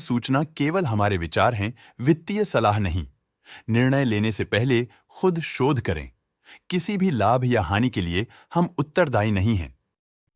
सूचना केवल हमारे विचार हैं, वित्तीय सलाह नहीं। निर्णय लेने से पहले खुद शोध करें। किसी भी लाभ या हानि के लिए हम उत्तरदायी नहीं हैं।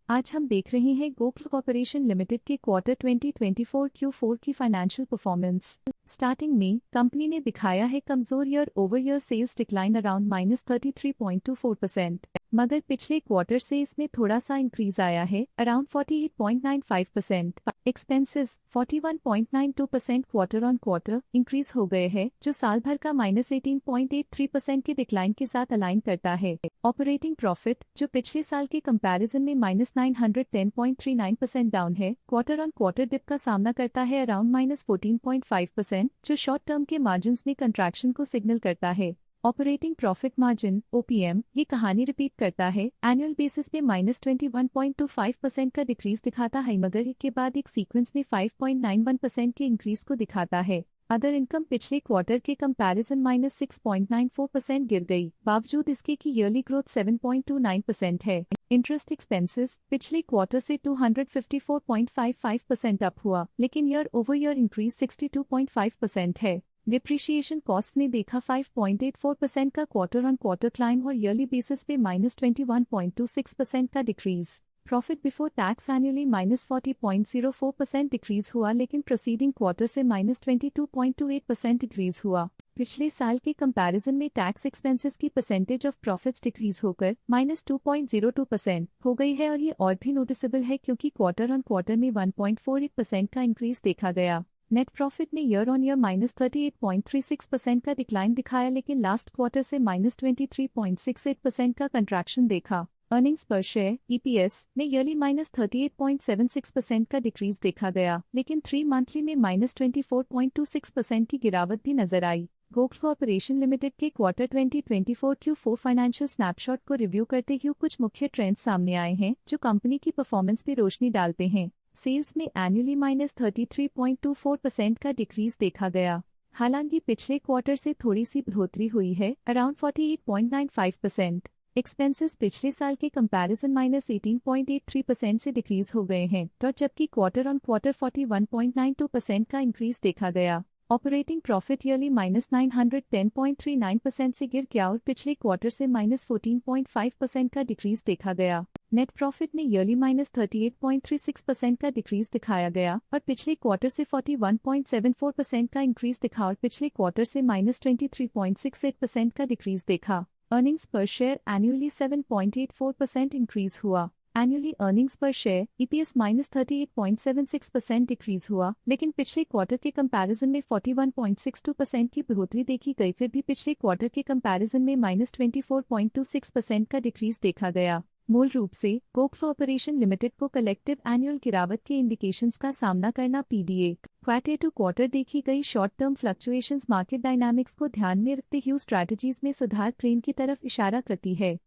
आज हम देख रहे हैं गोकुल कॉर्पोरेशन लिमिटेड के क्वार्टर 2024 Q4 की फाइनेंशियल परफॉर्मेंस। स्टार्टिंग में कंपनी ने दिखाया है कमजोर year over year sales decline around -33.24%, मगर पिछले क्वार्टर से इसमें थोड़ा सा इंक्रीज आया है around 48.95%। Expenses 41.92% quarter on quarter increase हो गए हैं, जो साल भर का -18.83% के डिक्लाइन के साथ अलाइन करता है। ऑपरेटिंग प्रॉफिट, जो पिछले साल के कंपैरिजन में -910.39% डाउन है, क्वार्टर ऑन क्वार्टर डिप का सामना करता है अराउंड -14.5%, जो शॉर्ट टर्म के मार्जिन्स में कंट्रैक्शन को सिग्नल करता है। ऑपरेटिंग प्रॉफिट मार्जिन (OPM) ये कहानी रिपीट करता है, एनुअल बेसिस पे -21.25% का डिक्रीज दिखाता है, मगर एक के बाद एक सीक्वेंस में 5.91% के इंक्रीज को दिखाता है। अदर इनकम पिछले क्वार्टर के कंपैरिजन -6.94% गिर गई, बावजूद इसके कि ईयरली ग्रोथ 7.29% है। इंटरेस्ट एक्सपेंसेस पिछले क्वार्टर से 254.55% अप हुआ, लेकिन ईयर ओवर ईयर इंक्रीज 62.5% है। डिप्रिशिएशन कॉस्ट ने देखा 5.84% का क्वार्टर ऑन क्वार्टर क्लाइम और ईयरली बेसिस पे -21.26% का decrease. Profit before tax annually -40.04% decrease हुआ, लेकिन प्रोसीडिंग क्वार्टर से -22.28% डिक्रीज हुआ। पिछले साल के कंपैरिजन में टैक्स एक्सपेंसेस की परसेंटेज ऑफ प्रॉफिट्स डिक्रीज होकर -2.02% हो गई है, और ये और भी नोटिसेबल है क्योंकि क्वार्टर ऑन क्वार्टर में 1.48% का इंक्रीज देखा गया। नेट प्रॉफिट ने ईयर ऑन ईयर -38.36% का डिक्लाइन दिखाया, लेकिन लास्ट क्वार्टर से -23.68% का कंट्रैक्शन देखा। अर्निंग्स पर शेयर (EPS) ने ईयरली -38.76% का डिक्रीज देखा गया, लेकिन 3 मंथली में -24.26% की गिरावट भी नजर आई। गोकुल कॉर्पोरेशन लिमिटेड के क्वार्टर 2024 Q4 फाइनेंशियल स्नैपशॉट को रिव्यू करते हुए कुछ मुख्य ट्रेंड्स सामने आए हैं, जो कंपनी की परफॉर्मेंस पर रोशनी डालते हैं। सेल्स में एनुअली -33.24% का डिक्रीज देखा गया। हालांकि पिछले क्वार्टर से थोड़ी सी बढ़ोतरी हुई है अराउंड 48.95%। एक्सपेंसेस पिछले साल के कंपैरिजन -18.83% से डिक्रीज हो गए हैं, जबकि क्वार्टर ऑन क्वार्टर 41.92% का इंक्रीज देखा गया। ऑपरेटिंग प्रॉफिट ईयरली -910.39% से गिर गया और पिछले क्वार्टर से -14.5% का डिक्रीज देखा गया। नेट प्रॉफिट ने ईयरली -38.36% का डिक्रीज दिखाया गया और पिछले क्वार्टर से 41.74% का इंक्रीज दिखा और पिछले क्वार्टर से -23.68% का डिक्रीज देखा। अर्निंग्स पर शेयर एनुअली 7.84% इंक्रीज हुआ। एनुअली अर्निंग्स पर शेयर (EPS) -38.76% डिक्रीज हुआ, लेकिन पिछले क्वार्टर के कंपैरिजन में 41.62% की बढ़ोतरी देखी गई। फिर भी पिछले क्वार्टर के कंपैरिजन में -24.26% का डिक्रीज देखा गया। मूल रूप से गोकुल कॉर्पोरेशन लिमिटेड को कलेक्टिव एनुअल गिरावट के इंडिकेशंस का सामना करना PDA क्वार्टर टू क्वार्टर देखी गई short term fluctuations market dynamics को ध्यान में रखते हुए स्ट्रैटेजीज में सुधार ट्रेंड की तरफ इशारा करती है।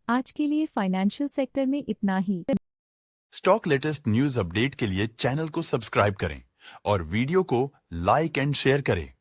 आज के लिए फाइनेंशियल सेक्टर में इतना ही। स्टॉक लेटेस्ट न्यूज अपडेट के लिए चैनल को सब्सक्राइब करें और वीडियो को लाइक एंड शेयर करें।